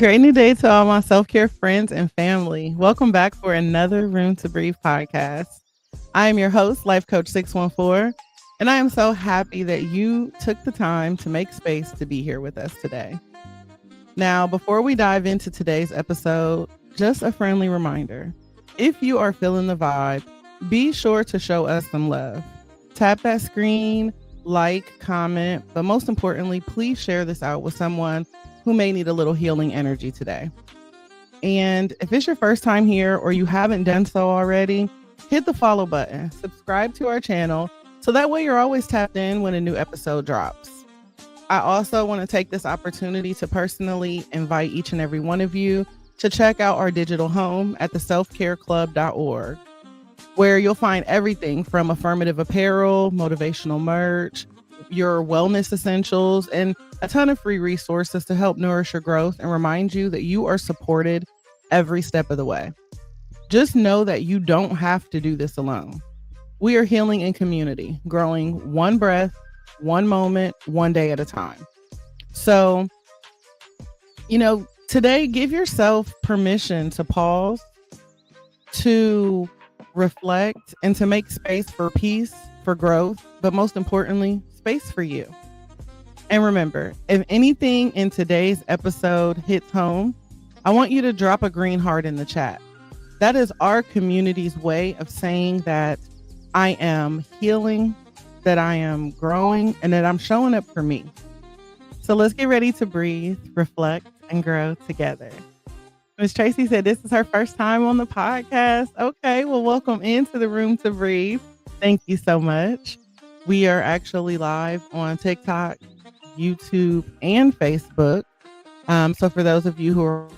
Great new day to all my self-care friends and family. Welcome back for another Room to Breathe podcast. I am your host, Life Coach 614, and I am so happy that you took the time to make space to be here with us today. Now, before we dive into today's episode, just a friendly reminder. If you are feeling the vibe, be sure to show us some love. Tap that screen, like, comment, but most importantly, please share this out with someone who may need a little healing energy today. And if it's your first time here or you haven't done so already, hit the follow button, subscribe to our channel, so that way you're always tapped in when a new episode drops. I also want to take this opportunity to personally invite each and every one of you to check out our digital home at theselfcareclub.org, where you'll find everything from affirmative apparel, motivational merch, your wellness essentials, and a ton of free resources to help nourish your growth and remind you that you are supported every step of the way. Just know that you don't have to do this alone. We are healing in community, growing one breath, one moment, one day at a time. So, today, give yourself permission to pause, to reflect, and to make space for peace, for growth, but most importantly, space for you. And remember, if anything in today's episode hits home, I want you to drop a green heart in the chat. That is our community's way of saying that I am healing, that I am growing, and that I'm showing up for me. So let's get ready to breathe, reflect, and grow together. Miss Tracy said this is her first time on the podcast. Okay, well, welcome into the Room to Breathe. Thank you so much. We are actually live on TikTok, YouTube, and Facebook. So for those of you who are on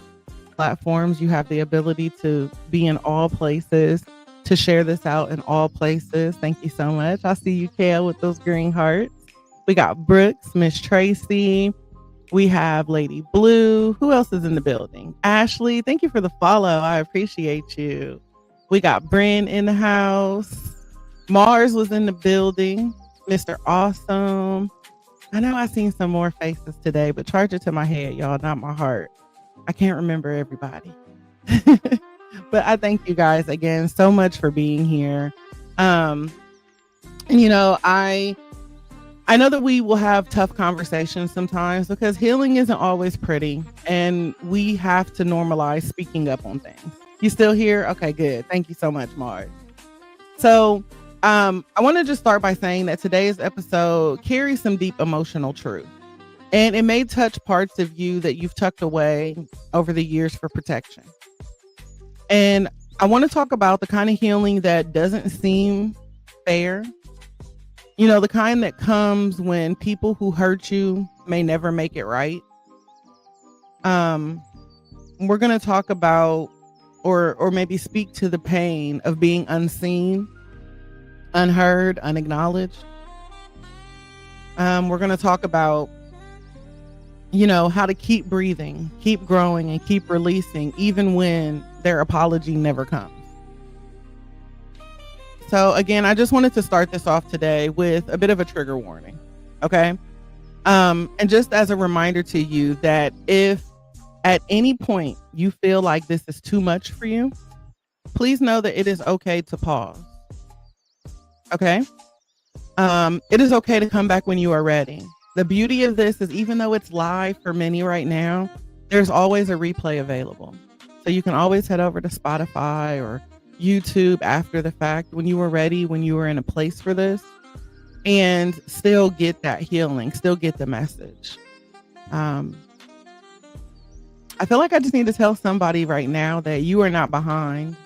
platforms, you have the ability to be in all places, to share this out in all places. Thank you so much. I see you, Kale, with those green hearts. We got Brooks, Miss Tracy. We have Lady Blue. Who else is in the building? Ashley, thank you for the follow. I appreciate you. We got Bryn in the house. Mars was in the building. Mr. Awesome. I know I've seen some more faces today, but charge it to my head, y'all, not my heart. I can't remember everybody. But I thank you guys again so much for being here. And I know that we will have tough conversations sometimes because healing isn't always pretty, and we have to normalize speaking up on things. You still here? Okay, good. Thank you so much, Mars. So I want to just start by saying that today's episode carries some deep emotional truth, and it may touch parts of you that you've tucked away over the years for protection. And I want to talk about the kind of healing that doesn't seem fair. The kind that comes when people who hurt you may never make it right. We're going to talk about or maybe speak to the pain of being unseen, unheard, unacknowledged. We're going to talk about, how to keep breathing, keep growing, and keep releasing, even when their apology never comes. So again, I just wanted to start this off today with a bit of a trigger warning. Okay. And just as a reminder to you that if at any point you feel like this is too much for you, please know that it is okay to pause. Okay. It is okay to come back when you are ready. The beauty of this is even though it's live for many right now, there's always a replay available. So you can always head over to Spotify or YouTube after the fact when you were ready, when you were in a place for this, and still get that healing, still get the message. I feel like I just need to tell somebody right now that you are not behind.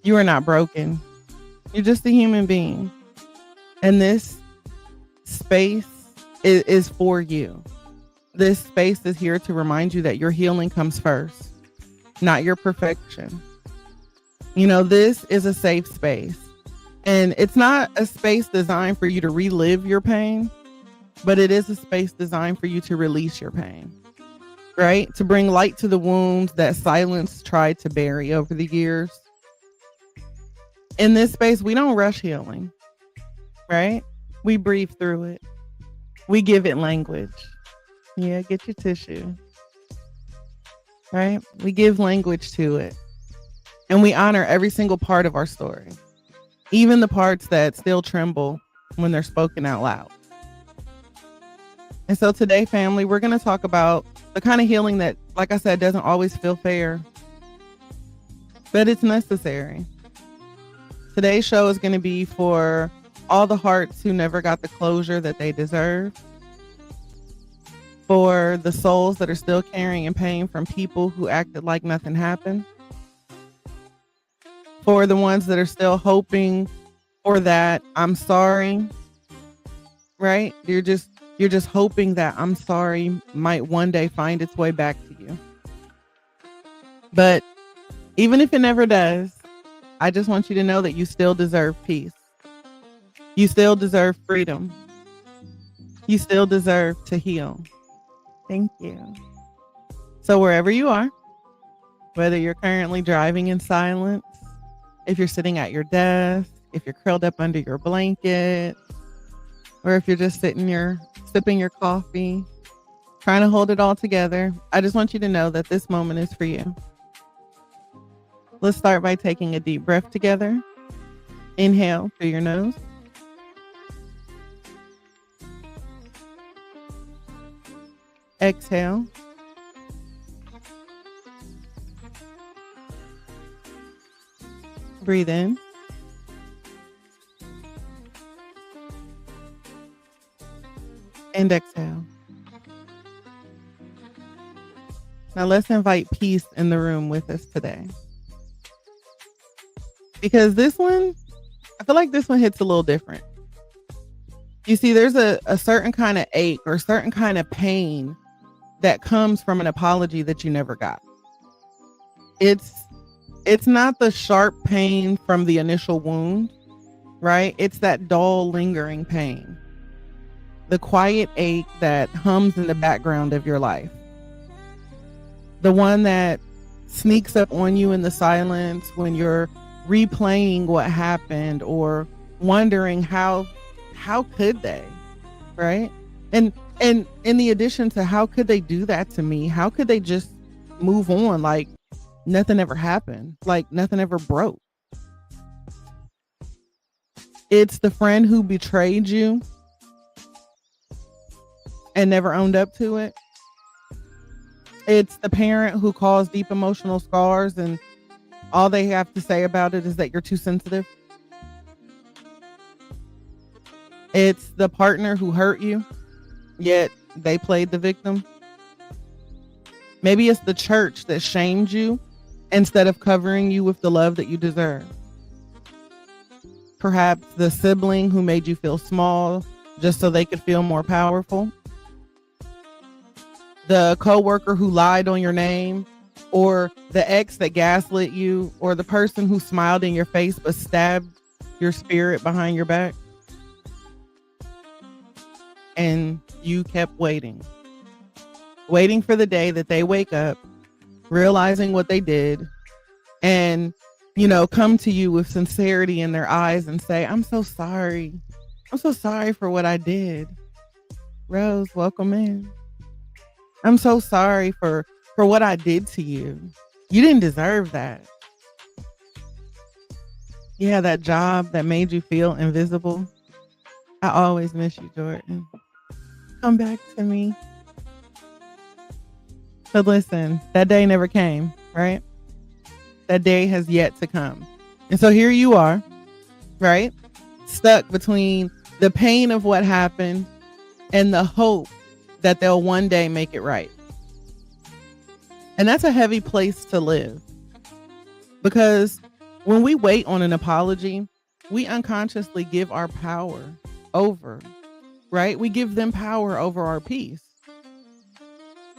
You are not broken. You're just a human being. And this space is for you. This space is here to remind you that your healing comes first, not your perfection. This is a safe space. And it's not a space designed for you to relive your pain, but it is a space designed for you to release your pain, right? To bring light to the wounds that silence tried to bury over the years. In this space, we don't rush healing, right? We breathe through it. We give it language. Yeah, get your tissue. right? We give language to it, and we honor every single part of our story, even the parts that still tremble when they're spoken out loud. And so today, family, we're going to talk about the kind of healing that, like I said, doesn't always feel fair, but it's necessary. Today's show is going to be for all the hearts who never got the closure that they deserve, for the souls that are still carrying pain from people who acted like nothing happened, for the ones that are still hoping for that I'm sorry, right? You're just hoping that I'm sorry might one day find its way back to you. But even if it never does, I just want you to know that you still deserve peace. You still deserve freedom. You still deserve to heal. Thank you. So wherever you are, whether you're currently driving in silence, if you're sitting at your desk, if you're curled up under your blanket, or if you're just sipping your coffee, trying to hold it all together, I just want you to know that this moment is for you. Let's start by taking a deep breath together. Inhale through your nose. Exhale. Breathe in. And exhale. Now let's invite peace in the room with us today. Because this one, I feel like this one hits a little different. You see, there's a certain kind of ache or certain kind of pain that comes from an apology that you never got. It's not the sharp pain from the initial wound, right? It's that dull, lingering pain. The quiet ache that hums in the background of your life. The one that sneaks up on you in the silence when you're replaying what happened or wondering how could they, right? And in the addition to how could they do that to me? How could they just move on like nothing ever happened, like nothing ever broke? It's the friend who betrayed you and never owned up to it. It's the parent who caused deep emotional scars and all they have to say about it is that you're too sensitive. It's the partner who hurt you, yet they played the victim. Maybe it's the church that shamed you instead of covering you with the love that you deserve. Perhaps the sibling who made you feel small just so they could feel more powerful. The coworker who lied on your name, or the ex that gaslit you, or the person who smiled in your face but stabbed your spirit behind your back. And you kept waiting for the day that they wake up, realizing what they did, and, come to you with sincerity in their eyes and say, I'm so sorry. I'm so sorry for what I did. Rose, welcome in. I'm so sorry for what I did to you. You didn't deserve that. Yeah, that job that made you feel invisible. I always miss you, Jordan. Come back to me. But listen, that day never came, right? That day has yet to come. And so here you are, right? Stuck between the pain of what happened and the hope that they'll one day make it right. And that's a heavy place to live, because when we wait on an apology, we unconsciously give our power over, right? We give them power over our peace.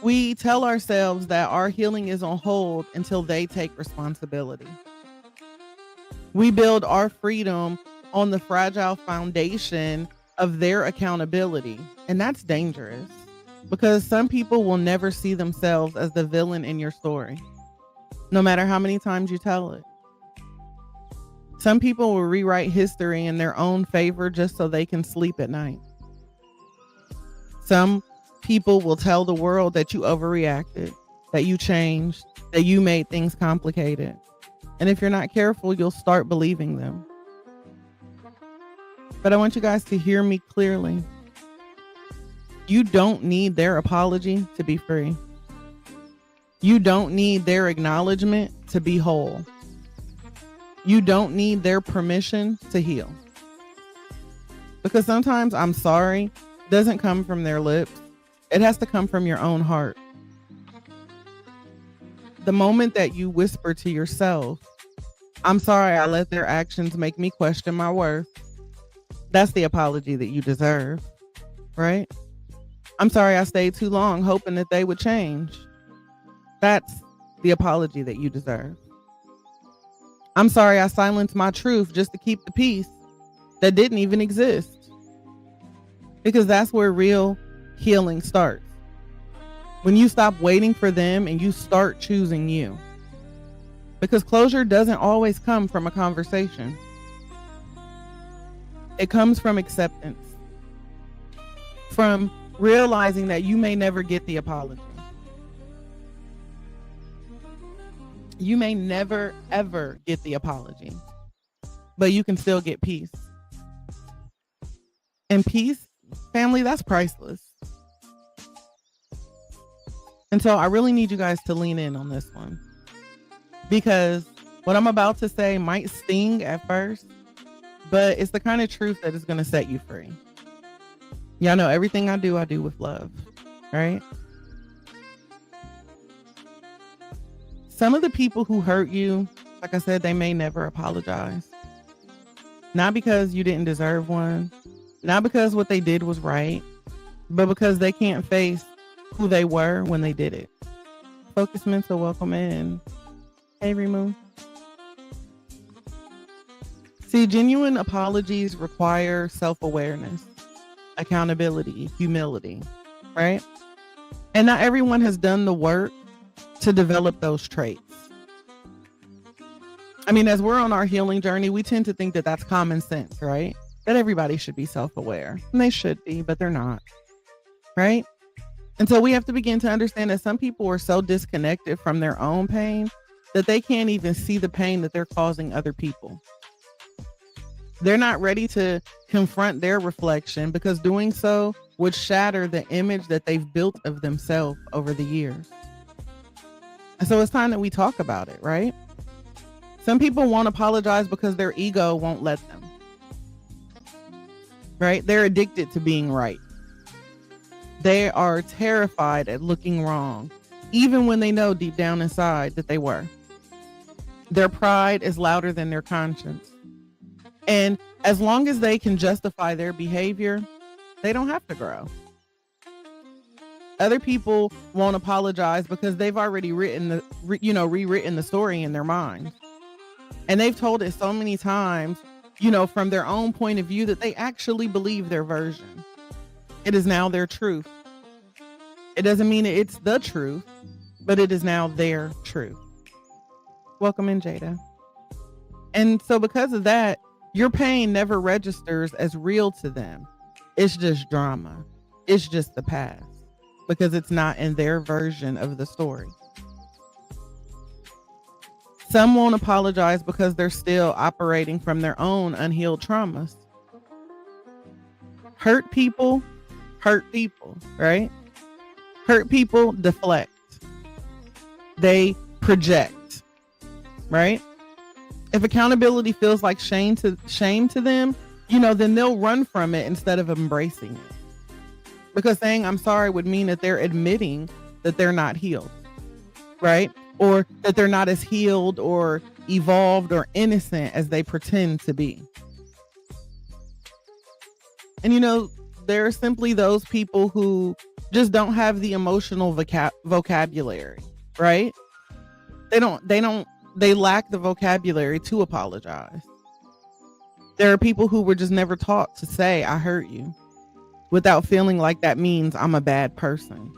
We tell ourselves that our healing is on hold until they take responsibility. We build our freedom on the fragile foundation of their accountability. And that's dangerous, because some people will never see themselves as the villain in your story, no matter how many times you tell it. Some people will rewrite history in their own favor just so they can sleep at night. Some people will tell the world that you overreacted, that you changed, that you made things complicated. And if you're not careful, you'll start believing them. But I want you guys to hear me clearly. You don't need their apology to be free. You don't need their acknowledgement to be whole. You don't need their permission to heal. Because sometimes I'm sorry doesn't come from their lips. It has to come from your own heart. The moment that you whisper to yourself, I'm sorry I let their actions make me question my worth, that's the apology that you deserve, right? I'm sorry I stayed too long hoping that they would change. That's the apology that you deserve. I'm sorry I silenced my truth just to keep the peace that didn't even exist. Because that's where real healing starts. When you stop waiting for them and you start choosing you. Because closure doesn't always come from a conversation. It comes from acceptance. From realizing that you may never get the apology. You may never, ever get the apology. But you can still get peace. And peace, family, that's priceless. And so I really need you guys to lean in on this one. Because what I'm about to say might sting at first, but it's the kind of truth that is going to set you free. Y'all know everything I do with love, right? Some of the people who hurt you, like I said, they may never apologize. Not because you didn't deserve one, not because what they did was right, but because they can't face who they were when they did it. Focus Mental, welcome in. Hey, Remove. See, genuine apologies require self-awareness, accountability, humility, right? And not everyone has done the work to develop those traits. I mean, as we're on our healing journey, we tend to think that that's common sense, right? That everybody should be self-aware. And they should be, but they're not, right? And so we have to begin to understand that some people are so disconnected from their own pain that they can't even see the pain that they're causing other people. They're not ready to confront their reflection because doing so would shatter the image that they've built of themselves over the years. And so it's time that we talk about it, right? Some people won't apologize because their ego won't let them, right? They're addicted to being right. They are terrified at looking wrong, even when they know deep down inside that they were. Their pride is louder than their conscience. And as long as they can justify their behavior, they don't have to grow. Other people won't apologize because they've already rewritten the story in their mind. And they've told it so many times, from their own point of view that they actually believe their version. It is now their truth. It doesn't mean it's the truth, but it is now their truth. Welcome in, Jada. And so because of that, your pain never registers as real to them. It's just drama. It's just the past because it's not in their version of the story. Some won't apologize because they're still operating from their own unhealed traumas. Hurt people, right? Hurt people deflect. They project, right? If accountability feels like shame to them, then they'll run from it instead of embracing it. Because saying I'm sorry would mean that they're admitting that they're not healed, right? Or that they're not as healed or evolved or innocent as they pretend to be. And there are simply those people who just don't have the emotional vocabulary, right? They lack the vocabulary to apologize. There are people who were just never taught to say, I hurt you, without feeling like that means I'm a bad person.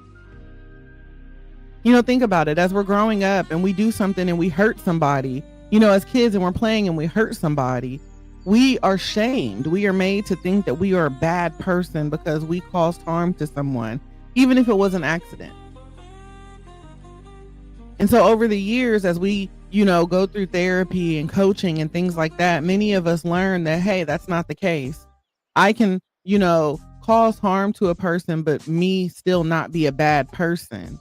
Think about it. As we're growing up and we do something and we hurt somebody, as kids and we're playing and we hurt somebody, we are shamed. We are made to think that we are a bad person because we caused harm to someone, even if it was an accident. And so over the years, as we, go through therapy and coaching and things like that, many of us learn that, hey, that's not the case. I can, cause harm to a person, but me still not be a bad person.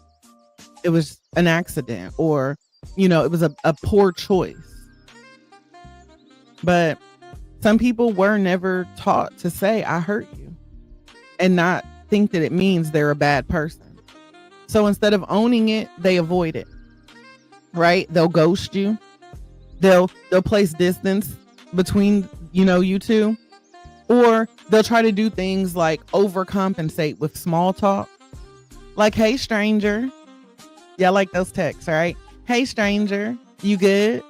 It was an accident, or, it was a poor choice. But some people were never taught to say, I hurt you, and not think that it means they're a bad person. So instead of owning it, they avoid it. Right? They'll ghost you. They'll place distance between, you two, or they'll try to do things like overcompensate with small talk. Like, hey, stranger. Yeah, I like those texts, right? Hey, stranger, you good?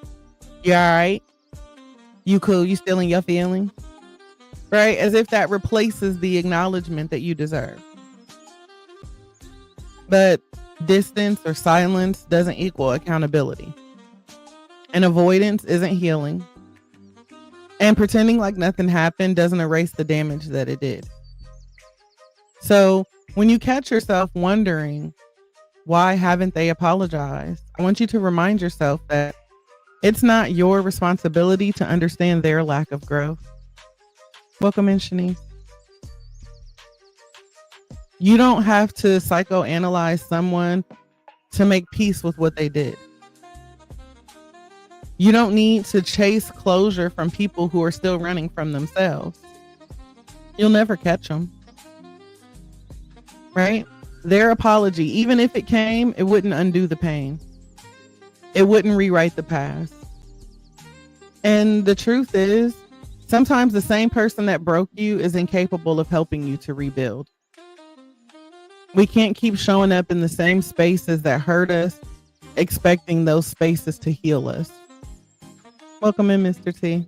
You all right? You cool? You still in your feelings? Right? As if that replaces the acknowledgement that you deserve. But distance or silence doesn't equal accountability. And avoidance isn't healing. And pretending like nothing happened doesn't erase the damage that it did. So when you catch yourself wondering, why haven't they apologized? I want you to remind yourself that it's not your responsibility to understand their lack of growth. Welcome in, Shanice. You don't have to psychoanalyze someone to make peace with what they did. You don't need to chase closure from people who are still running from themselves. You'll never catch them. Right? Their apology, even if it came, it wouldn't undo the pain. It wouldn't rewrite the past. And the truth is, sometimes the same person that broke you is incapable of helping you to rebuild. We can't keep showing up in the same spaces that hurt us, expecting those spaces to heal us. Welcome in, Mr. T.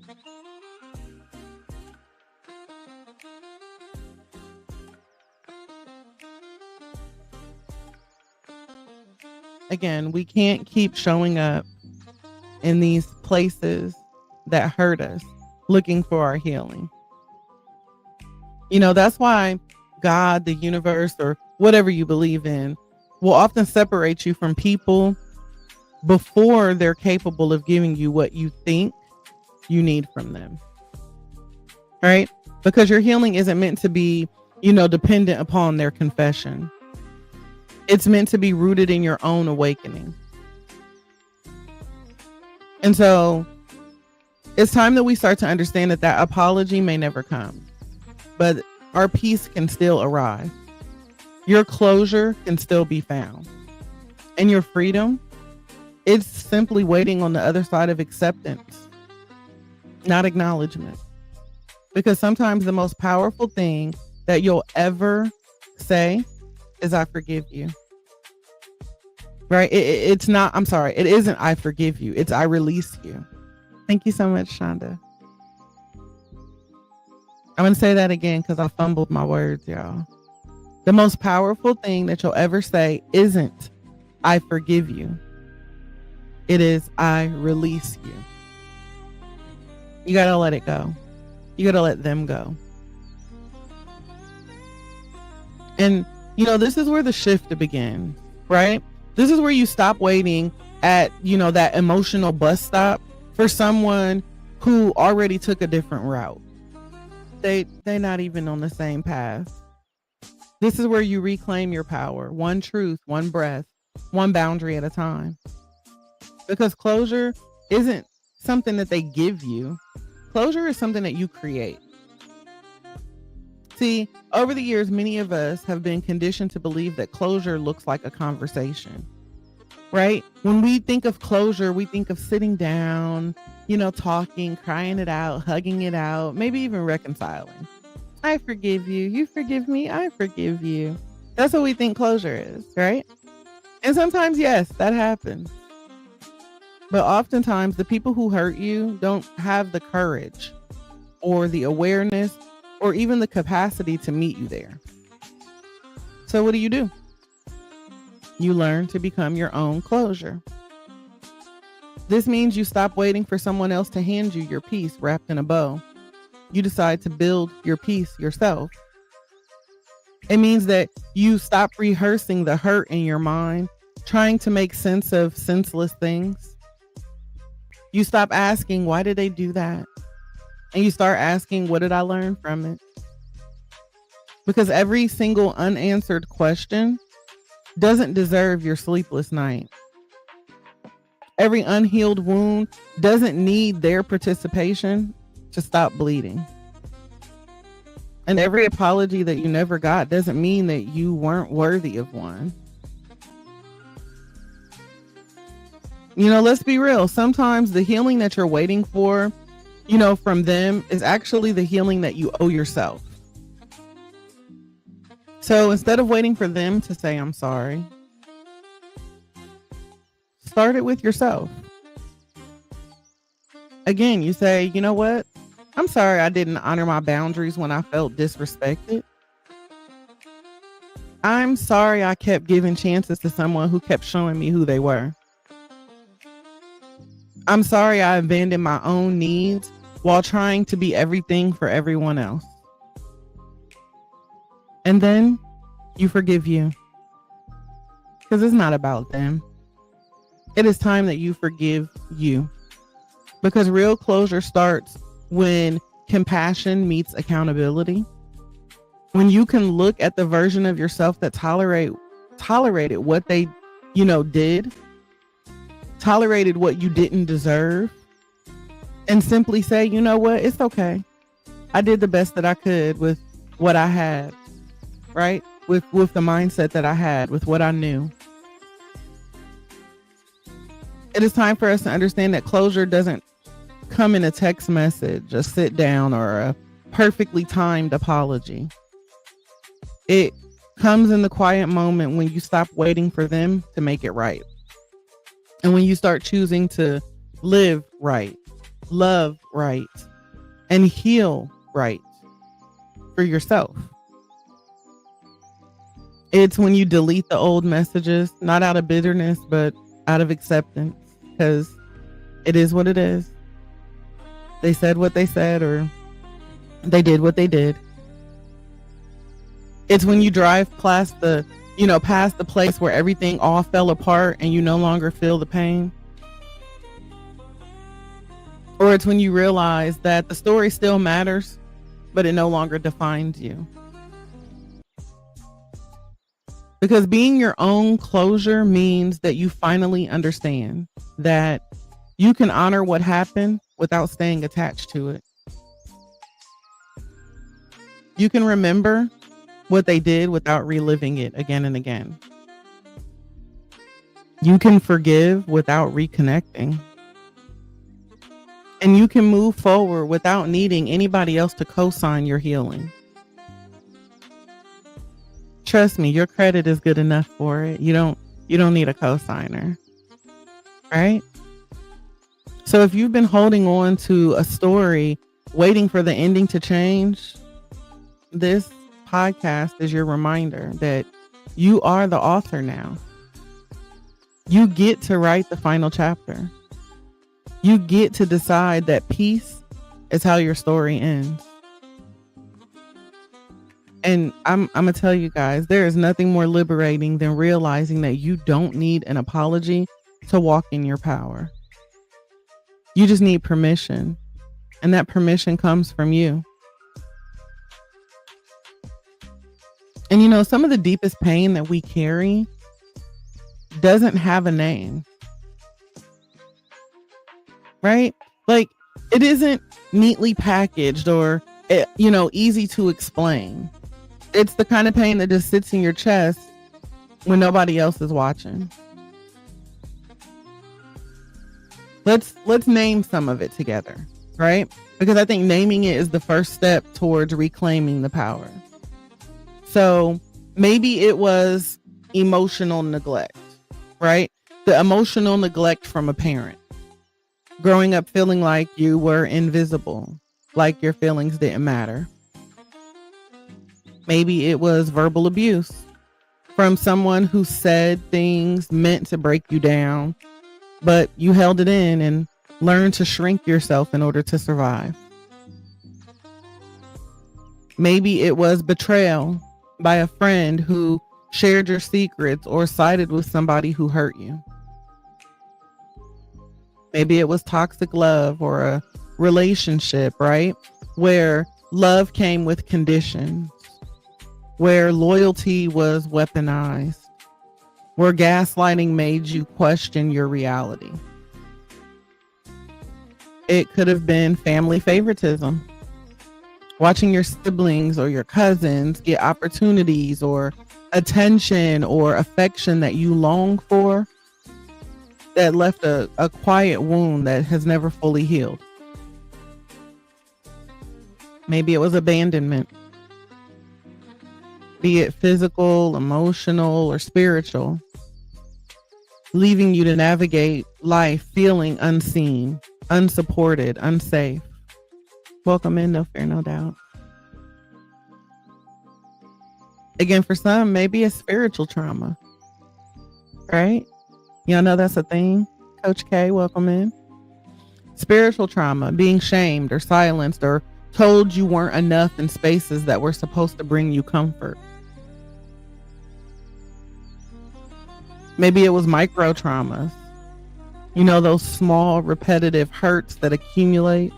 Again, we can't keep showing up in these places that hurt us, looking for our healing. That's why God, the universe, or whatever you believe in, will often separate you from people before they're capable of giving you what you think you need from them. Right? Because your healing isn't meant to be, dependent upon their confession. It's meant to be rooted in your own awakening. And so it's time that we start to understand that apology may never come, but our peace can still arrive. Your closure can still be found. And your freedom, it's simply waiting on the other side of acceptance, not acknowledgement. Because sometimes the most powerful thing that you'll ever say is, I forgive you. Right? It's not, I'm sorry, it isn't I forgive you. It's I release you. Thank you so much, Shonda. I'm going to say that again because I fumbled my words, y'all. The most powerful thing that you'll ever say isn't I forgive you. It is I release you. You got to let it go. You got to let them go. And, this is where the shift begins, right? This is where you stop waiting at, that emotional bus stop for someone who already took a different route. They're not even on the same path. This is where you reclaim your power. One truth, one breath, one boundary at a time. Because closure isn't something that they give you. Closure is something that you create. See, over the years, many of us have been conditioned to believe that closure looks like a conversation, right? When we think of closure, we think of sitting down, talking, crying it out, hugging it out, maybe even reconciling. I forgive you. You forgive me. I forgive you. That's what we think closure is, right? And sometimes, yes, that happens. But oftentimes, the people who hurt you don't have the courage or the awareness or even the capacity to meet you there. So what do? You learn to become your own closure. This means you stop waiting for someone else to hand you your peace wrapped in a bow. You decide to build your peace yourself. It means that you stop rehearsing the hurt in your mind, trying to make sense of senseless things. You stop asking, why did they do that? And you start asking, what did I learn from it? Because every single unanswered question doesn't deserve your sleepless night. Every unhealed wound doesn't need their participation to stop bleeding. And every apology that you never got doesn't mean that you weren't worthy of one. You know, let's be real. Sometimes the healing that you're waiting for, from them is actually the healing that you owe yourself. So instead of waiting for them to say, I'm sorry, start it with yourself. Again, you say, you know what? I'm sorry I didn't honor my boundaries when I felt disrespected. I'm sorry I kept giving chances to someone who kept showing me who they were. I'm sorry I abandoned my own needs while trying to be everything for everyone else. And then you forgive you. Because it's not about them. It is time that you forgive you. Because real closure starts when compassion meets accountability. When you can look at the version of yourself that tolerated what they, did, tolerated what you didn't deserve, and simply say, you know what, it's okay. I did the best that I could with what I had, right? With the mindset that I had, with what I knew. It is time for us to understand that closure doesn't come in a text message, a sit down, or a perfectly timed apology. It comes in the quiet moment when you stop waiting for them to make it right. And when you start choosing to live right, love right, and heal right for yourself. It's when you delete the old messages, not out of bitterness, but out of acceptance, because it is what it is. They said what they said, or they did what they did. It's when you drive past the place where everything all fell apart and you no longer feel the pain. Or it's when you realize that the story still matters, but it no longer defines you. Because being your own closure means that you finally understand that you can honor what happened without staying attached to it. You can remember what they did without reliving it again and again. You can forgive without reconnecting. And you can move forward without needing anybody else to co-sign your healing. Trust me, your credit is good enough for it. You don't need a co-signer. Right? So if you've been holding on to a story, waiting for the ending to change, this podcast is your reminder that you are the author now. You get to write the final chapter. You get to decide that peace is how your story ends. And I'm gonna tell you guys, there is nothing more liberating than realizing that you don't need an apology to walk in your power. You just need permission, and that permission comes from you. And some of the deepest pain that we carry doesn't have a name, right? Like, it isn't neatly packaged or, easy to explain. It's the kind of pain that just sits in your chest when nobody else is watching. Let's name some of it together, right? Because I think naming it is the first step towards reclaiming the power. So maybe it was emotional neglect, right? The emotional neglect from a parent. Growing up feeling like you were invisible, like your feelings didn't matter. Maybe it was verbal abuse from someone who said things meant to break you down, but you held it in and learned to shrink yourself in order to survive. Maybe it was betrayal by a friend who shared your secrets, or sided with somebody who hurt you. Maybe it was toxic love or a relationship, right? Where love came with conditions, where loyalty was weaponized, where gaslighting made you question your reality. It could have been family favoritism, watching your siblings or your cousins get opportunities or attention or affection that you long for, that left a quiet wound that has never fully healed. Maybe it was abandonment, be it physical, emotional, or spiritual, leaving you to navigate life feeling unseen, unsupported, unsafe. Welcome in, no fear, no doubt. Again, for some, maybe it's spiritual trauma, right? Y'all know that's a thing. Coach K, welcome in. Spiritual trauma, being shamed or silenced or told you weren't enough in spaces that were supposed to bring you comfort. Maybe it was micro traumas. You know, those small repetitive hurts that accumulate.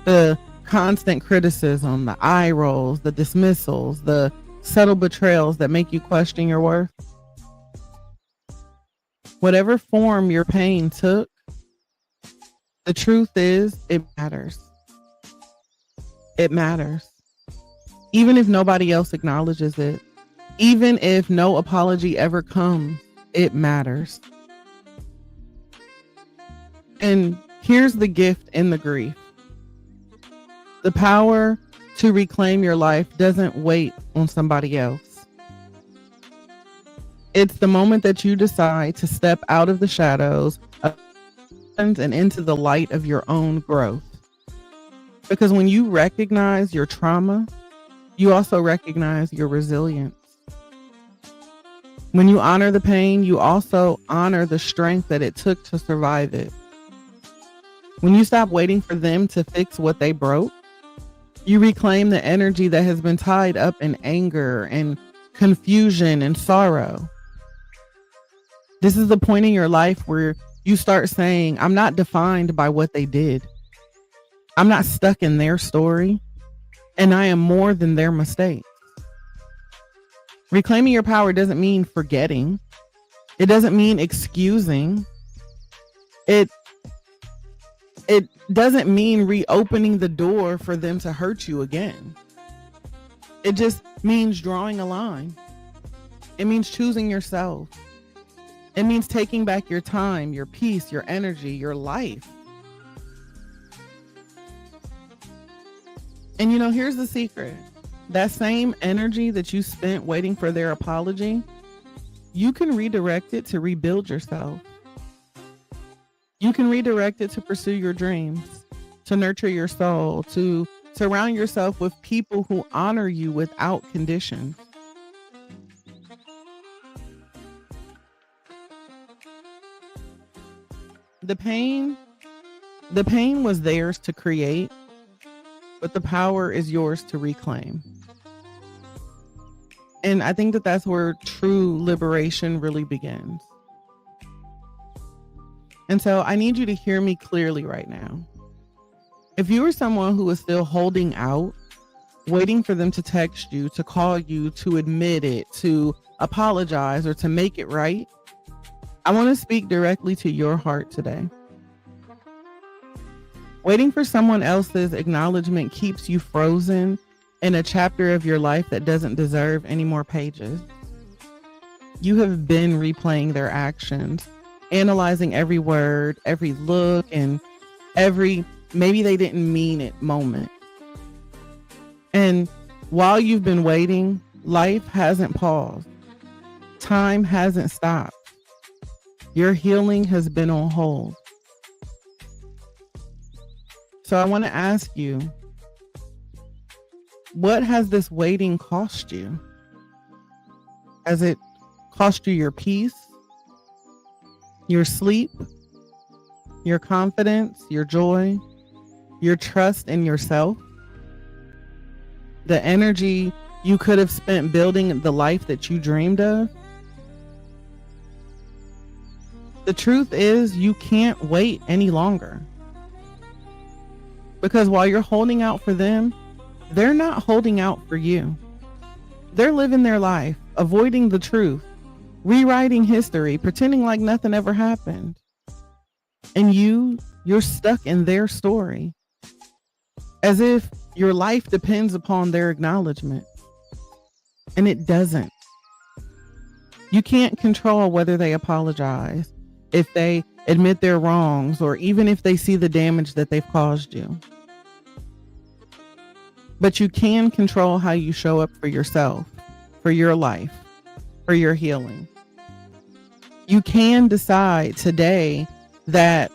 The constant criticism, the eye rolls, the dismissals, the subtle betrayals that make you question your worth. Whatever form your pain took, the truth is it matters. It matters. Even if nobody else acknowledges it, even if no apology ever comes, it matters. And here's the gift in the grief. The power to reclaim your life doesn't wait on somebody else. It's the moment that you decide to step out of the shadows and into the light of your own growth. Because when you recognize your trauma, you also recognize your resilience. When you honor the pain, you also honor the strength that it took to survive it. When you stop waiting for them to fix what they broke, you reclaim the energy that has been tied up in anger and confusion and sorrow. This is the point in your life where you start saying, I'm not defined by what they did. I'm not stuck in their story, and I am more than their mistakes. Reclaiming your power doesn't mean forgetting. It doesn't mean excusing. It doesn't mean reopening the door for them to hurt you again. It just means drawing a line. It means choosing yourself. It means taking back your time, your peace, your energy, your life. And you know, here's the secret. That same energy that you spent waiting for their apology, you can redirect it to rebuild yourself. You can redirect it to pursue your dreams, to nurture your soul, to surround yourself with people who honor you without conditions. The pain was theirs to create, but the power is yours to reclaim. And I think that that's where true liberation really begins. And so I need you to hear me clearly right now. If you are someone who is still holding out, waiting for them to text you, to call you, to admit it, to apologize, or to make it right, I want to speak directly to your heart today. Waiting for someone else's acknowledgement keeps you frozen in a chapter of your life that doesn't deserve any more pages. You have been replaying their actions, analyzing every word, every look, and every maybe they didn't mean it moment. And while you've been waiting, life hasn't paused. Time hasn't stopped. Your healing has been on hold. So I want to ask you, what has this waiting cost you? Has it cost you your peace, your sleep, your confidence, your joy, your trust in yourself, the energy you could have spent building the life that you dreamed of. The truth is, you can't wait any longer. Because while you're holding out for them, they're not holding out for you. They're living their life, avoiding the truth, rewriting history, pretending like nothing ever happened. And you're stuck in their story, as if your life depends upon their acknowledgement. And it doesn't. You can't control whether they apologize, if they admit their wrongs, or even if they see the damage that they've caused you. But you can control how you show up for yourself, for your life, for your healing. You can decide today that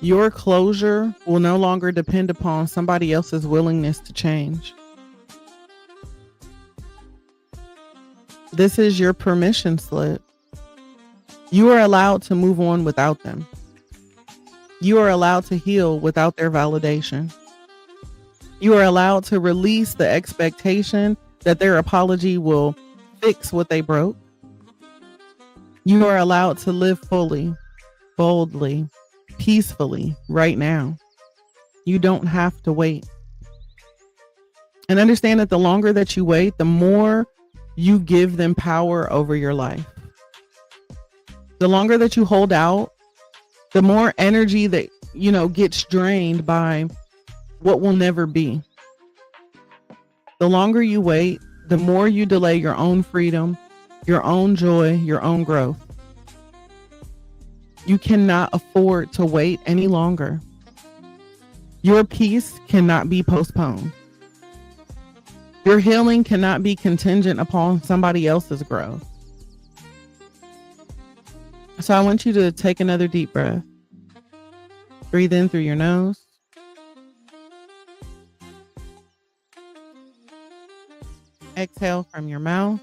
your closure will no longer depend upon somebody else's willingness to change. This is your permission slip. You are allowed to move on without them. You are allowed to heal without their validation. You are allowed to release the expectation that their apology will fix what they broke. You are allowed to live fully, boldly, peacefully right now. You don't have to wait. And understand that the longer that you wait, the more you give them power over your life. The longer that you hold out, the more energy that, gets drained by what will never be. The longer you wait, the more you delay your own freedom, your own joy, your own growth. You cannot afford to wait any longer. Your peace cannot be postponed. Your healing cannot be contingent upon somebody else's growth. So I want you to take another deep breath. Breathe in through your nose. Exhale from your mouth.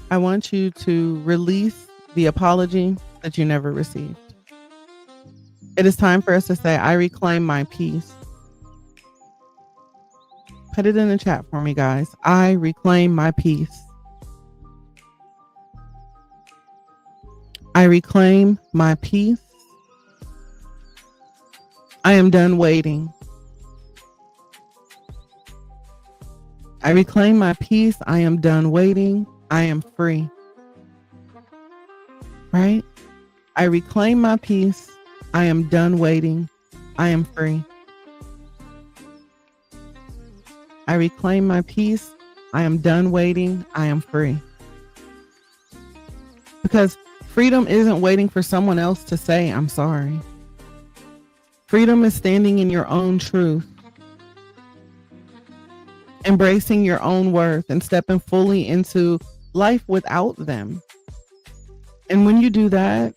I want you to release the apology that you never received. It is time for us to say, I reclaim my peace. Put it in the chat for me, guys. I reclaim my peace. I reclaim my peace. I am done waiting. I reclaim my peace. I am done waiting. I am free. Right? I reclaim my peace. I am done waiting. I am free. I reclaim my peace. I am done waiting. I am free. Because freedom isn't waiting for someone else to say, I'm sorry. Freedom is standing in your own truth, embracing your own worth, and stepping fully into life without them. And when you do that,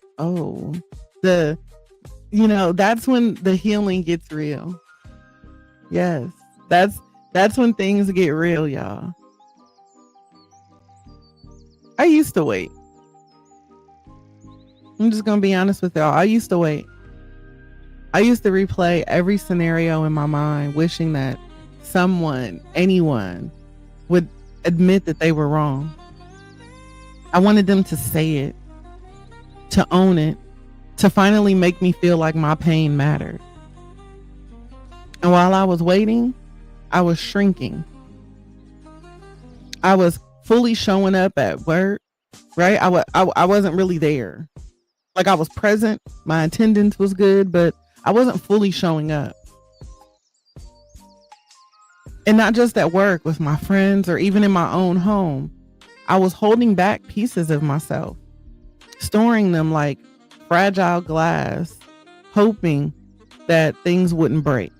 that's when the healing gets real. Yes, that's when things get real, y'all. I used to wait. I'm just going to be honest with y'all. I used to wait. I used to replay every scenario in my mind, wishing that anyone would admit that they were wrong. I wanted them to say it, to own it, to finally make me feel like my pain mattered. And while I was waiting, I was shrinking. I was fully showing up at work, right? I wasn't really there. Like, I was present, my attendance was good, but I wasn't fully showing up. And not just at work, with my friends, or even in my own home. I was holding back pieces of myself, storing them like fragile glass, hoping that things wouldn't break.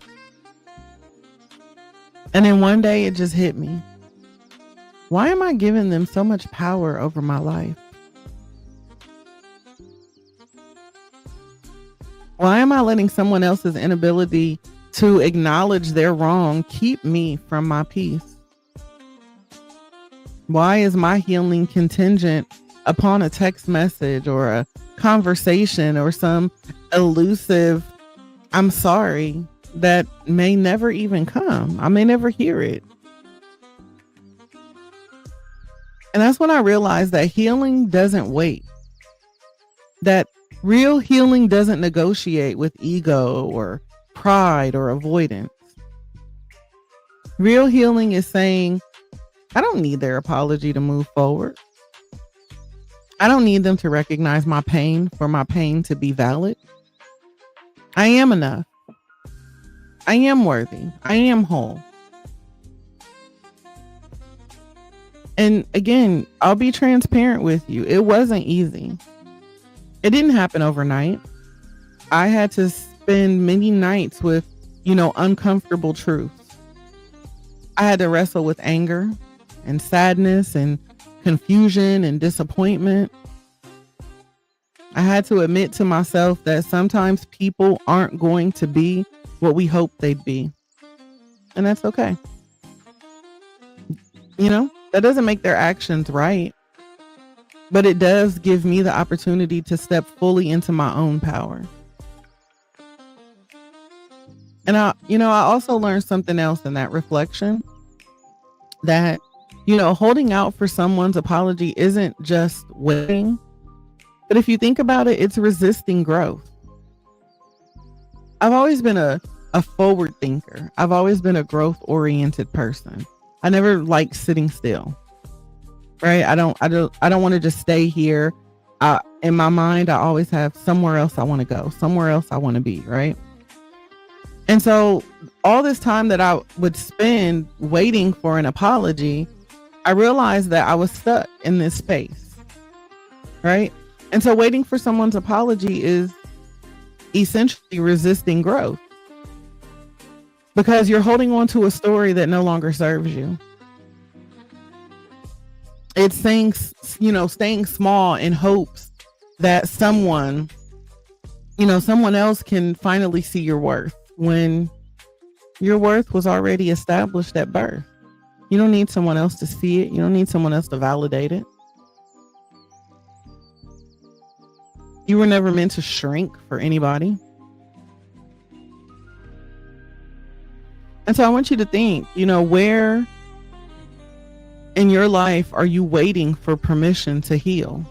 And then one day it just hit me. Why am I giving them so much power over my life? Why am I letting someone else's inability to acknowledge their wrong keep me from my peace? Why is my healing contingent upon a text message or a conversation or some elusive I'm sorry that may never even come. I may never hear it. And that's when I realized that healing doesn't wait. That real healing doesn't negotiate with ego or pride or avoidance. Real healing is saying, I don't need their apology to move forward. I don't need them to recognize my pain for my pain to be valid. I am enough. I am worthy. I am whole. And again, I'll be transparent with you. It wasn't easy. It didn't happen overnight. I had to spend many nights with, uncomfortable truths. I had to wrestle with anger and sadness and confusion and disappointment. I had to admit to myself that sometimes people aren't going to be what we hope they'd be. And that's okay. That doesn't make their actions right, but it does give me the opportunity to step fully into my own power. And I also learned something else in that reflection, that, holding out for someone's apology isn't just waiting, but if you think about it, it's resisting growth. I've always been a forward thinker. I've always been a growth oriented person. I never liked sitting still, right? I don't want to just stay here. In my mind, I always have somewhere else I want to go, somewhere else I want to be, right? And so all this time that I would spend waiting for an apology, I realized that I was stuck in this space, right? And so waiting for someone's apology is essentially resisting growth, because you're holding on to a story that no longer serves you. It's saying, staying small in hopes that someone else can finally see your worth, when your worth was already established at birth. You don't need someone else to see it. You don't need someone else to validate it. You were never meant to shrink for anybody. And so I want you to think, where in your life are you waiting for permission to heal?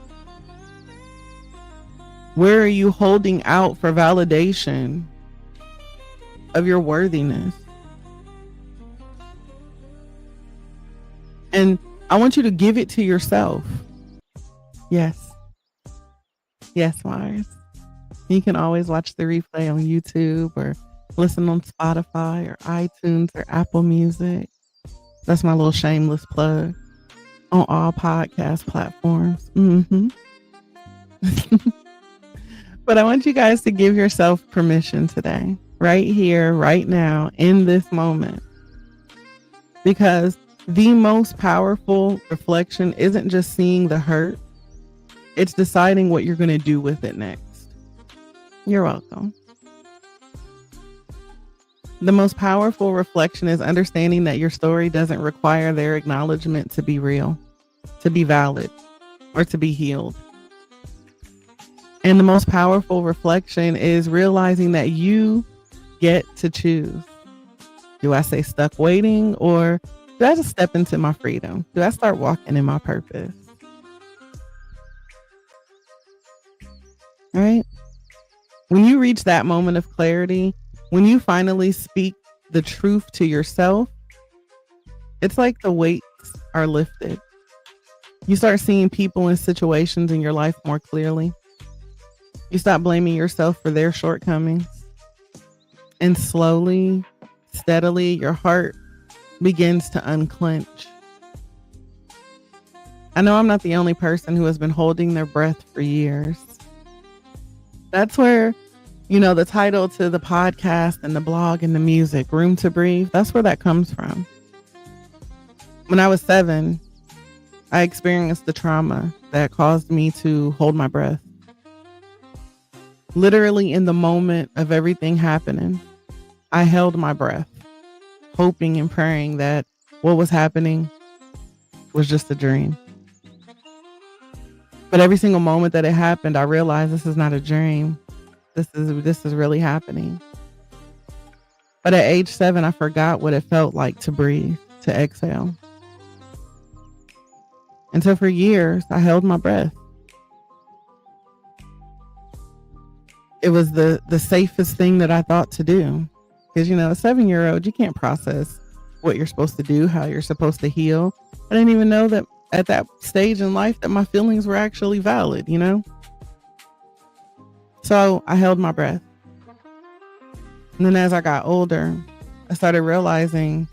Where are you holding out for validation of your worthiness? And I want you to give it to yourself. Yes. Yes, Mars. You can always watch the replay on YouTube or listen on Spotify or iTunes or Apple Music. That's my little shameless plug. On all podcast platforms. But I want you guys to give yourself permission today, right here, right now, in this moment. Because the most powerful reflection isn't just seeing the hurt, it's deciding what you're going to do with it next. You're welcome. The most powerful reflection is understanding that your story doesn't require their acknowledgement to be real, to be valid, or to be healed. And the most powerful reflection is realizing that you get to choose. Do I stay stuck waiting, or do I just step into my freedom? Do I start walking in my purpose? All right. When you reach that moment of clarity, when you finally speak the truth to yourself, it's like the weights are lifted. You start seeing people and situations in your life more clearly. You stop blaming yourself for their shortcomings. And slowly, steadily, your heart begins to unclench. I know I'm not the only person who has been holding their breath for years. That's where, the title to the podcast and the blog and the music, Room to Breathe, that's where that comes from. When I was 7, I experienced the trauma that caused me to hold my breath. Literally in the moment of everything happening, I held my breath, hoping and praying that what was happening was just a dream. But every single moment that it happened, I realized this is not a dream. This is really happening. But at age 7, I forgot what it felt like to breathe, to exhale. And so for years, I held my breath. It was the safest thing that I thought to do. Because, a 7-year-old, you can't process what you're supposed to do, how you're supposed to heal. I didn't even know that at that stage in life that my feelings were actually valid, So I held my breath. And then as I got older, I started realizing,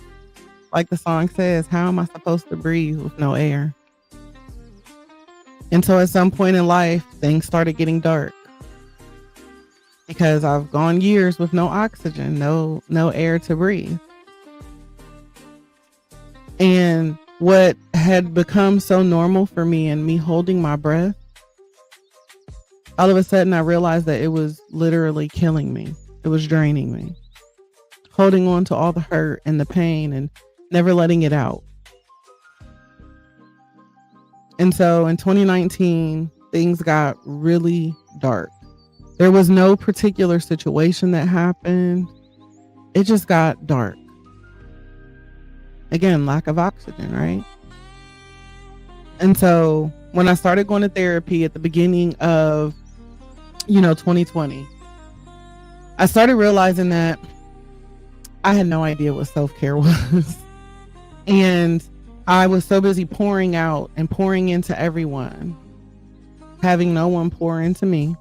like the song says, how am I supposed to breathe with no air? And so at some point in life, things started getting dark. Because I've gone years with no oxygen, no air to breathe. And what had become so normal for me and me holding my breath, all of a sudden I realized that it was literally killing me. It was draining me. Holding on to all the hurt and the pain and never letting it out. And so in 2019, things got really dark. There was no particular situation that happened. It just got dark. Again, lack of oxygen, right? And so when I started going to therapy at the beginning of, 2020, I started realizing that I had no idea what self-care was. And I was so busy pouring out and pouring into everyone, having no one pour into me.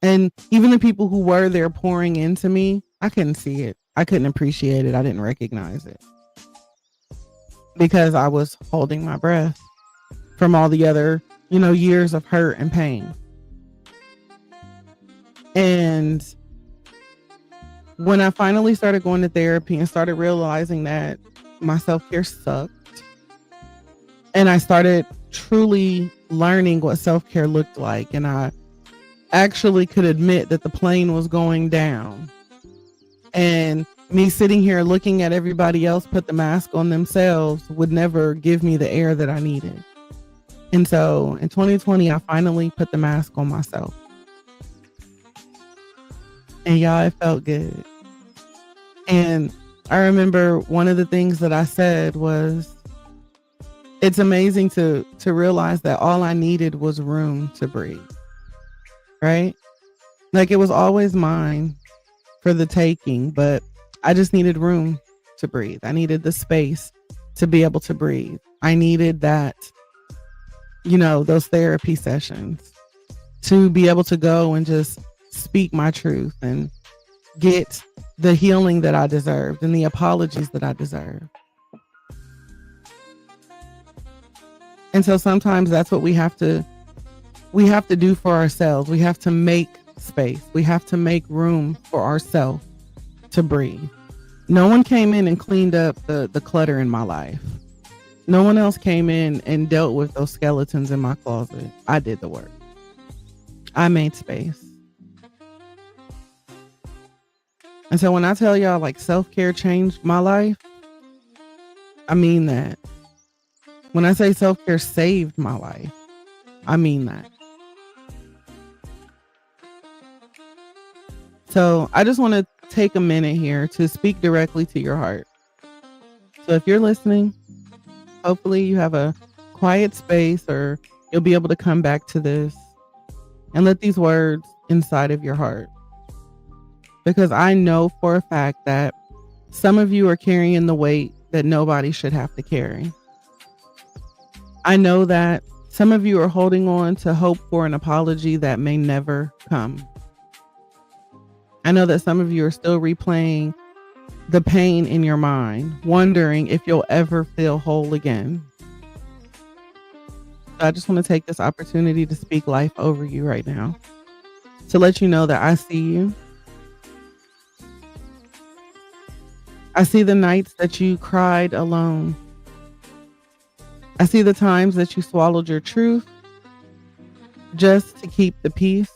And even the people who were there pouring into me, I couldn't see it. I couldn't appreciate it. I didn't recognize it because I was holding my breath from all the other, years of hurt and pain. And when I finally started going to therapy and started realizing that my self-care sucked, and I started truly learning what self-care looked like, and I actually could admit that the plane was going down, and me sitting here looking at everybody else put the mask on themselves would never give me the air that I needed. And so in 2020, I finally put the mask on myself. And y'all, it felt good. And I remember one of the things that I said was, it's amazing to realize that all I needed was room to breathe. Right? Like it was always mine for the taking, but I just needed room to breathe. I needed the space to be able to breathe. I needed that, those therapy sessions to be able to go and just speak my truth and get the healing that I deserved and the apologies that I deserved. And so sometimes that's what we have to do for ourselves. We have to make space. We have to make room for ourselves to breathe. No one came in and cleaned up the clutter in my life. No one else came in and dealt with those skeletons in my closet. I did the work. I made space. And so when I tell y'all like self-care changed my life, I mean that. When I say self-care saved my life, I mean that. So I just want to take a minute here to speak directly to your heart. So if you're listening, hopefully you have a quiet space or you'll be able to come back to this and let these words inside of your heart. Because I know for a fact that some of you are carrying the weight that nobody should have to carry. I know that some of you are holding on to hope for an apology that may never come. I know that some of you are still replaying the pain in your mind, wondering if you'll ever feel whole again. So I just want to take this opportunity to speak life over you right now, to let you know that I see you. I see the nights that you cried alone. I see the times that you swallowed your truth just to keep the peace.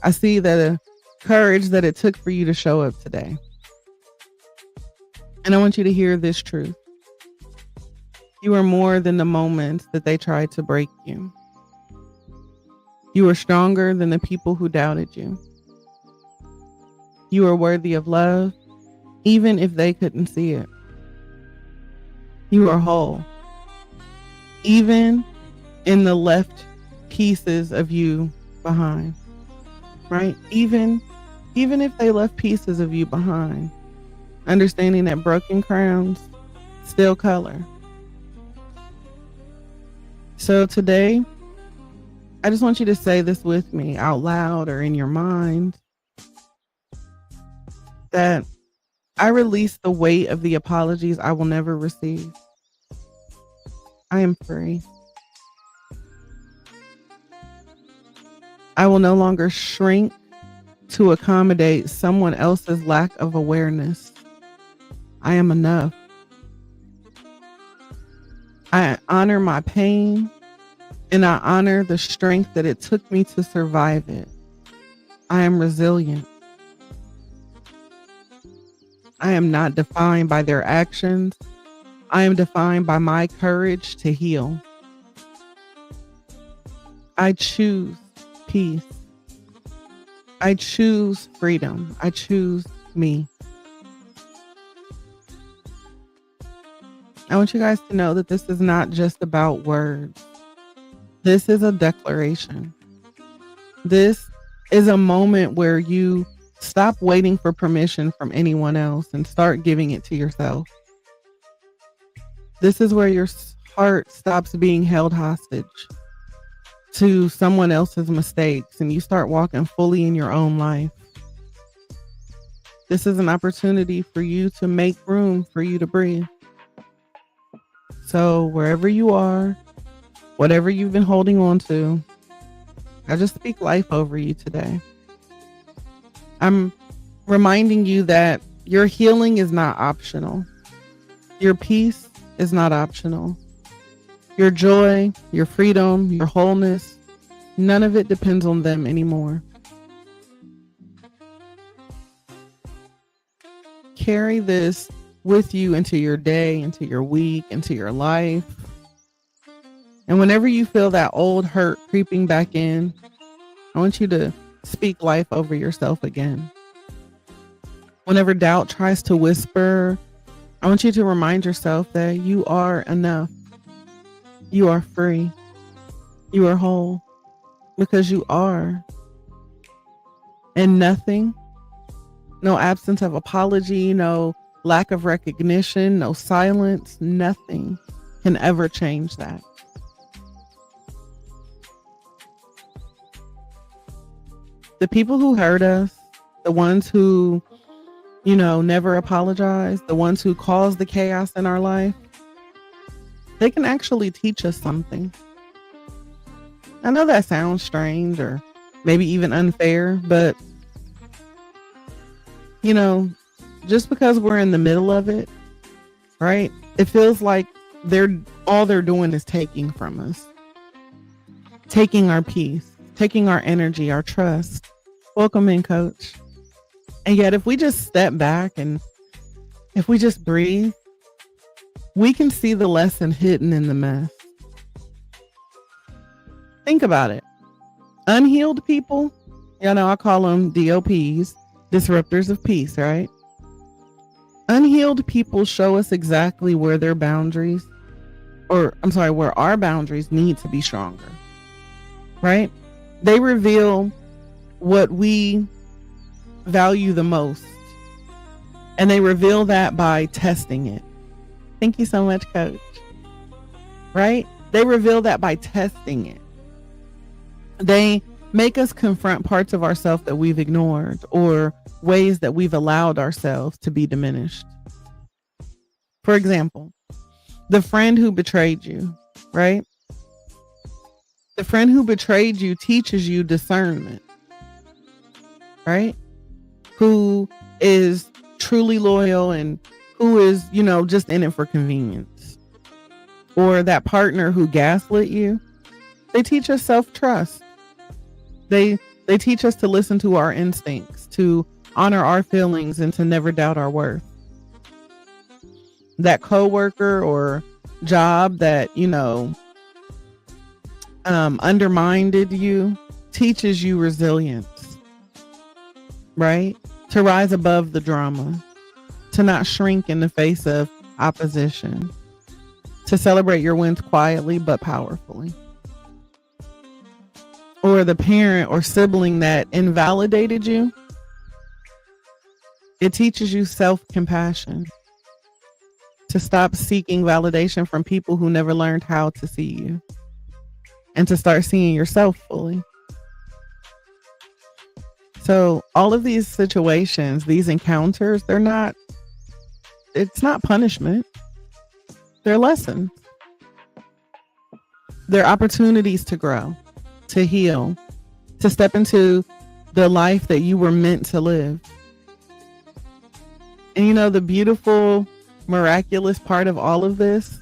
I see the courage that it took for you to show up today. And I want you to hear this truth. You are more than the moments that they tried to break you. You are stronger than the people who doubted you. You are worthy of love, even if they couldn't see it. You are whole, even in the left pieces of you behind, right? Even if they left pieces of you behind, understanding that broken crowns still color. So today, I just want you to say this with me out loud or in your mind, that I release the weight of the apologies I will never receive. I am free. I will no longer shrink to accommodate someone else's lack of awareness. I am enough. I honor my pain, and I honor the strength that it took me to survive it. I am resilient. I am not defined by their actions. I am defined by my courage to heal. I choose peace. I choose freedom. I choose me. I want you guys to know that this is not just about words. This is a declaration. This is a moment where you stop waiting for permission from anyone else and start giving it to yourself. This is where your heart stops being held hostage to someone else's mistakes and you start walking fully in your own life. This is an opportunity for you to make room for you to breathe. So wherever you are, whatever you've been holding on to, I just speak life over you today. I'm reminding you that your healing is not optional. Your peace is not optional. Your joy, your freedom, your wholeness, none of it depends on them anymore. Carry this with you into your day, into your week, into your life. And whenever you feel that old hurt creeping back in, I want you to speak life over yourself again. Whenever doubt tries to whisper, I want you to remind yourself that you are enough. You are free. You are whole because you are. And nothing, no absence of apology, no lack of recognition, no silence, nothing can ever change that. The people who hurt us, the ones who, never apologize, the ones who cause the chaos in our life, they can actually teach us something. I know that sounds strange or maybe even unfair, but just because we're in the middle of it, right? It feels like all they're doing is taking from us, taking our peace, taking our energy, our trust. Welcome in, Coach. And yet, if we just step back and if we just breathe, we can see the lesson hidden in the mess. Think about it. Unhealed people, I call them DOPs, disruptors of peace, right? Unhealed people show us exactly where their boundaries, where our boundaries need to be stronger, right? They reveal what we value the most, and they reveal that by testing it. Thank you so much, Coach. Right? They reveal that by testing it. They make us confront parts of ourselves that we've ignored or ways that we've allowed ourselves to be diminished. For example, the friend who betrayed you, right? The friend who betrayed you teaches you discernment, right? Who is truly loyal and who is, just in it for convenience. Or that partner who gaslit you, they teach us self-trust. They teach us to listen to our instincts, to honor our feelings, and to never doubt our worth. That coworker or job that, undermined you teaches you resilience, right? to rise above the drama, to not shrink in the face of opposition, to celebrate your wins quietly but powerfully. Or the parent or sibling that invalidated you, it teaches you self-compassion, to stop seeking validation from people who never learned how to see you, and to start seeing yourself fully. So all of these situations, these encounters, it's not punishment. They're lessons. They're opportunities to grow, to heal, to step into the life that you were meant to live. And the beautiful, miraculous part of all of this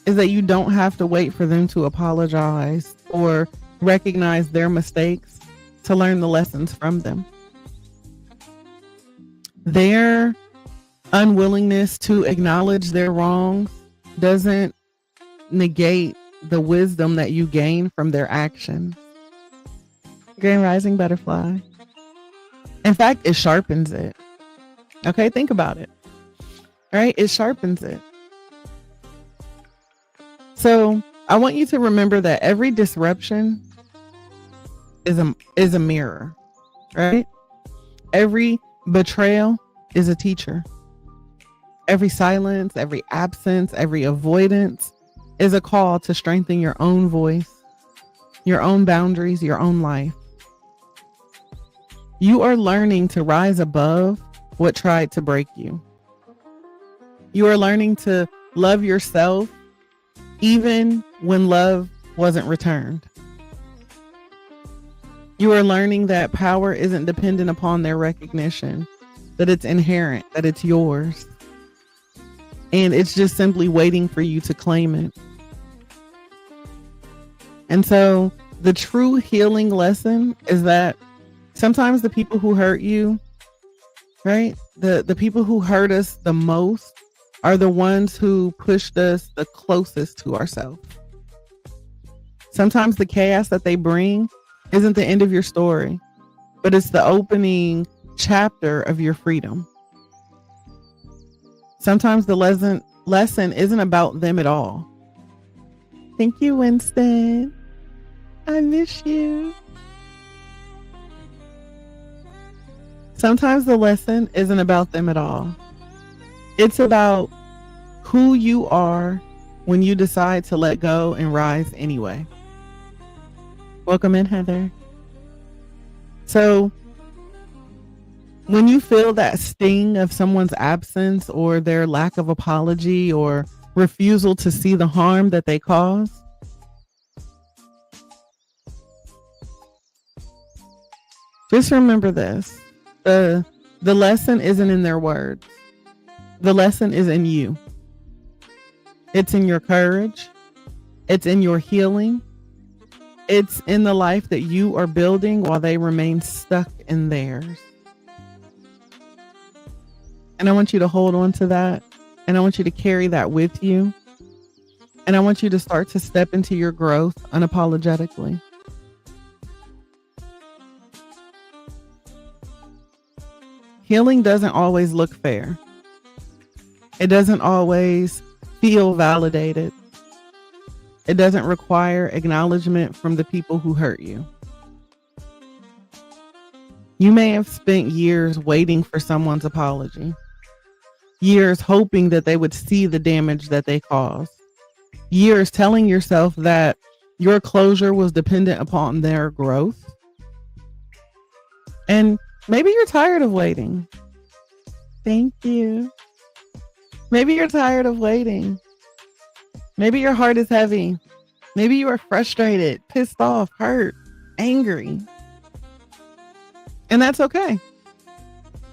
is that you don't have to wait for them to apologize or recognize their mistakes to learn the lessons from them. Their unwillingness to acknowledge their wrongs doesn't negate the wisdom that you gain from their actions. Grand Rising Butterfly. In fact, it sharpens it. Okay, think about it. Right? It sharpens it. So I want you to remember that every disruption is a mirror, right? Every betrayal is a teacher. Every silence, every absence, every avoidance is a call to strengthen your own voice, your own boundaries, your own life. You are learning to rise above what tried to break you. You are learning to love yourself even when love wasn't returned. You are learning that power isn't dependent upon their recognition, that it's inherent, that it's yours. And it's just simply waiting for you to claim it. And so the true healing lesson is that sometimes the people who hurt you, right? The people who hurt us the most are the ones who pushed us the closest to ourselves. Sometimes the chaos that they bring isn't the end of your story, but it's the opening chapter of your freedom. Sometimes the lesson isn't about them at all. Thank you, Winston. I miss you. Sometimes the lesson isn't about them at all. It's about who you are when you decide to let go and rise anyway. Welcome in, Heather. So when you feel that sting of someone's absence or their lack of apology or refusal to see the harm that they cause, just remember this. The lesson isn't in their words. The lesson is in you. It's in your courage. It's in your healing. It's in the life that you are building while they remain stuck in theirs. And I want you to hold on to that. And I want you to carry that with you. And I want you to start to step into your growth unapologetically. Healing doesn't always look fair. It doesn't always feel validated. It doesn't require acknowledgement from the people who hurt you. You may have spent years waiting for someone's apology, years hoping that they would see the damage that they caused, years telling yourself that your closure was dependent upon their growth. And maybe you're tired of waiting. Thank you. Maybe you're tired of waiting. Maybe your heart is heavy. Maybe you are frustrated, pissed off, hurt, angry. And that's okay.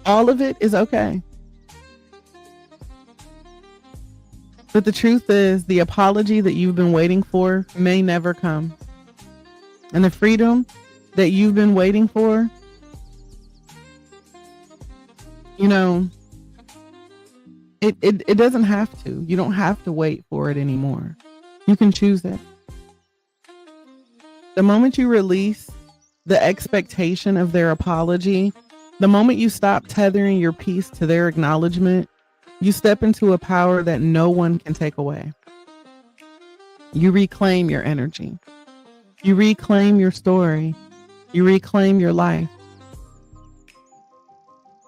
All of it is okay. But the truth is, the apology that you've been waiting for may never come. And the freedom that you've been waiting for, it doesn't have to. You don't have to wait for it anymore. You can choose it. The moment you release the expectation of their apology, The moment you stop tethering your peace to their acknowledgement, you step into a power that no one can take away. You reclaim your energy. You reclaim your story. You reclaim your life.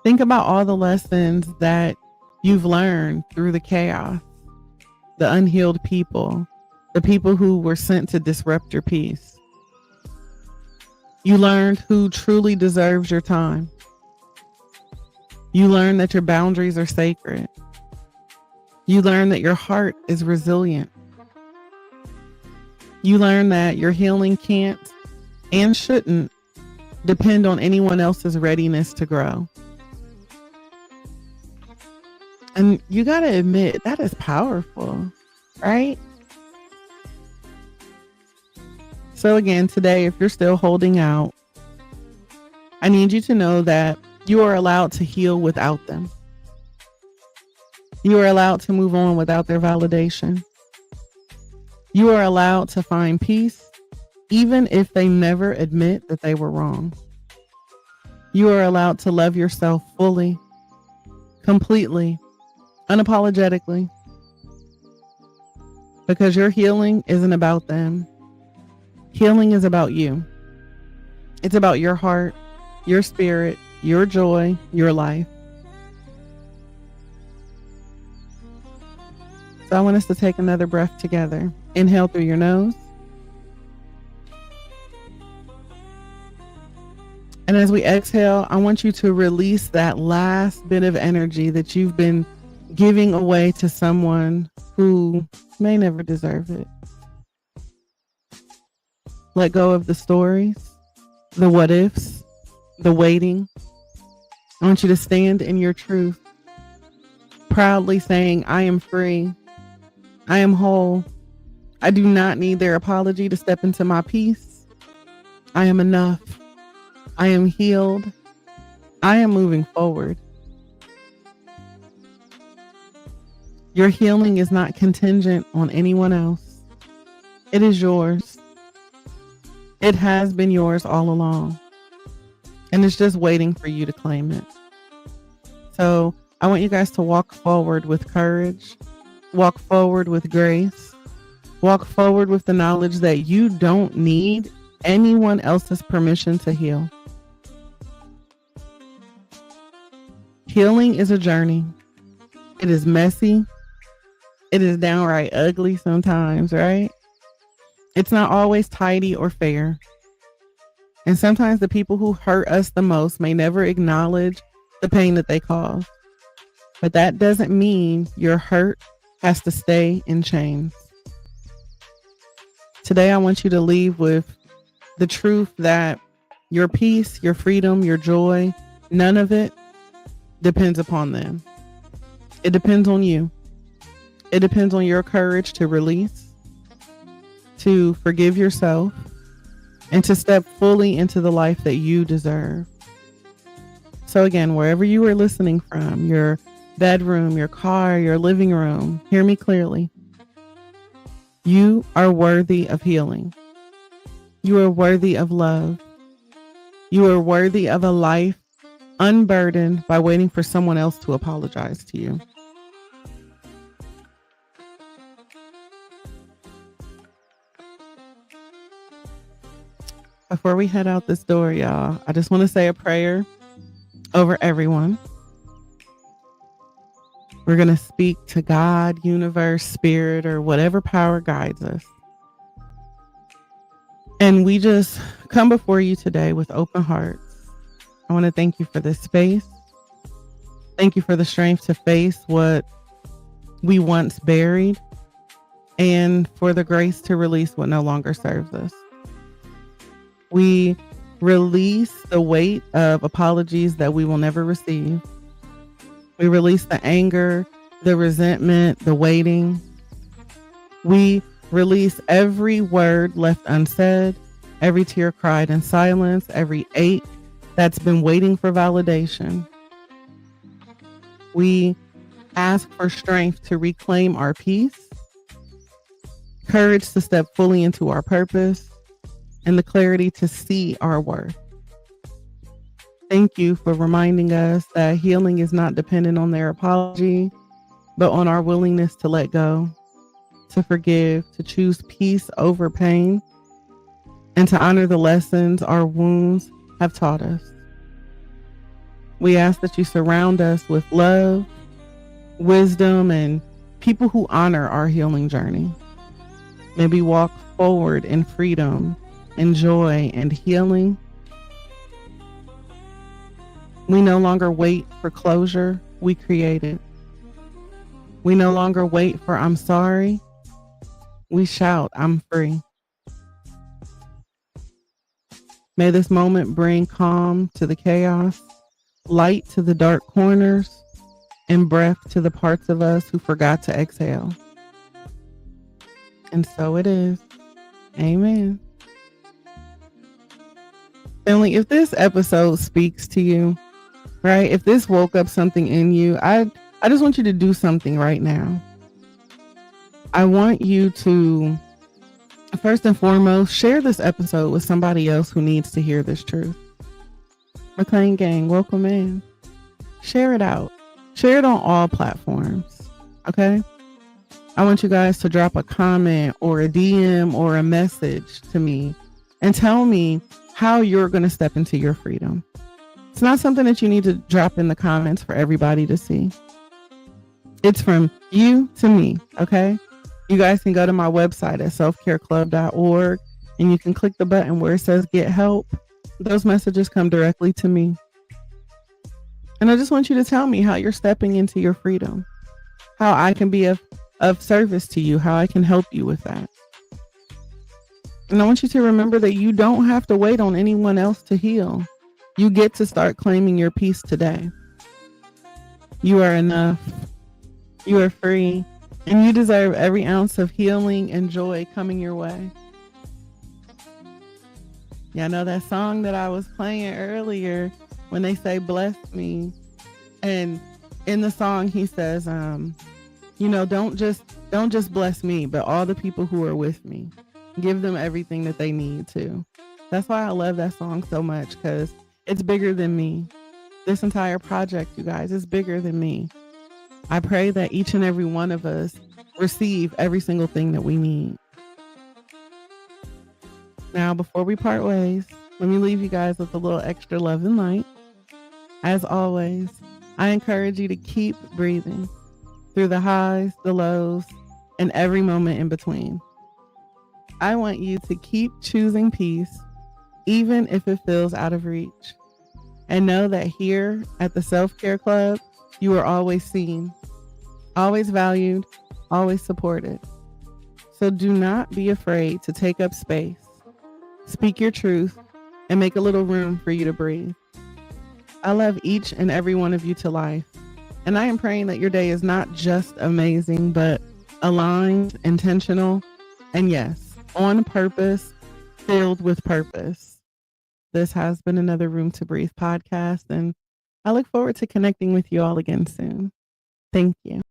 Think about all the lessons that you've learned through the chaos, the unhealed people, the people who were sent to disrupt your peace. You learned who truly deserves your time. You learned that your boundaries are sacred. You learned that your heart is resilient. You learned that your healing can't and shouldn't depend on anyone else's readiness to grow. And you got to admit, that is powerful, right? So again, today, if you're still holding out, I need you to know that you are allowed to heal without them. You are allowed to move on without their validation. You are allowed to find peace, even if they never admit that they were wrong. You are allowed to love yourself fully, completely, unapologetically, because your healing isn't about them. Healing is about you. It's about your heart, your spirit, your joy, your life. So I want us to take another breath together. Inhale through your nose. And as we exhale, I want you to release that last bit of energy that you've been giving away to someone who may never deserve it. Let go of the stories, the what ifs, the waiting. I want you to stand in your truth, proudly saying, I am free. I am whole. I do not need their apology to step into my peace. I am enough. I am healed. I am moving forward. Your healing is not contingent on anyone else. It is yours. It has been yours all along. And it's just waiting for you to claim it. So I want you guys to walk forward with courage, walk forward with grace, walk forward with the knowledge that you don't need anyone else's permission to heal. Healing is a journey. It is messy. It is downright ugly sometimes, right? It's not always tidy or fair. And sometimes the people who hurt us the most may never acknowledge the pain that they cause. But that doesn't mean your hurt has to stay in chains. Today, I want you to leave with the truth that your peace, your freedom, your joy, none of it depends upon them. It depends on you. It depends on your courage to release, to forgive yourself, and to step fully into the life that you deserve. So again, wherever you are listening from, your bedroom, your car, your living room, hear me clearly. You are worthy of healing. You are worthy of love. You are worthy of a life unburdened by waiting for someone else to apologize to you. Before we head out this door, y'all, I just want to say a prayer over everyone. We're going to speak to God, universe, spirit, or whatever power guides us. And we just come before you today with open hearts. I want to thank you for this space. Thank you for the strength to face what we once buried, and for the grace to release what no longer serves us. We release the weight of apologies that we will never receive. We release the anger, the resentment, the waiting. We release every word left unsaid, every tear cried in silence, every ache that's been waiting for validation. We ask for strength to reclaim our peace, courage to step fully into our purpose, and the clarity to see our worth. Thank you for reminding us that healing is not dependent on their apology, but on our willingness to let go, to forgive, to choose peace over pain, and to honor the lessons our wounds have taught us. We ask that you surround us with love, wisdom, and people who honor our healing journey. May we walk forward in freedom, in joy, and healing. We no longer wait for closure, we create it. We no longer wait for I'm sorry, we shout I'm free. May this moment bring calm to the chaos, light to the dark corners, and breath to the parts of us who forgot to exhale. And so it is. Amen. Family, if this episode speaks to you, right? If this woke up something in you, I just want you to do something right now. I want you to, first and foremost, share this episode with somebody else who needs to hear this truth. McLean Gang, welcome in. Share it out. Share it on all platforms. Okay? I want you guys to drop a comment or a DM or a message to me and tell me how you're going to step into your freedom. It's not something that you need to drop in the comments for everybody to see. It's from you to me, okay? You guys can go to my website at selfcareclub.org and you can click the button where it says get help. Those messages come directly to me. And I just want you to tell me how you're stepping into your freedom, how I can be of service to you, how I can help you with that. And I want you to remember that you don't have to wait on anyone else to heal. You get to start claiming your peace today. You are enough. You are free. And you deserve every ounce of healing and joy coming your way. Yeah, I know that song that I was playing earlier when they say bless me. And in the song he says, don't just bless me, but all the people who are with me. Give them everything that they need to. That's why I love that song so much, because it's bigger than me. This entire project, you guys, is bigger than me. I pray that each and every one of us receive every single thing that we need. Now, before we part ways, let me leave you guys with a little extra love and light. As always, I encourage you to keep breathing through the highs, the lows, and every moment in between. I want you to keep choosing peace, even if it feels out of reach. And know that here at the Self-Care Club, you are always seen, always valued, always supported. So do not be afraid to take up space, speak your truth, and make a little room for you to breathe. I love each and every one of you to life. And I am praying that your day is not just amazing, but aligned, intentional, and yes, on purpose, filled with purpose. This has been another Room to Breathe podcast, and I look forward to connecting with you all again soon. Thank you.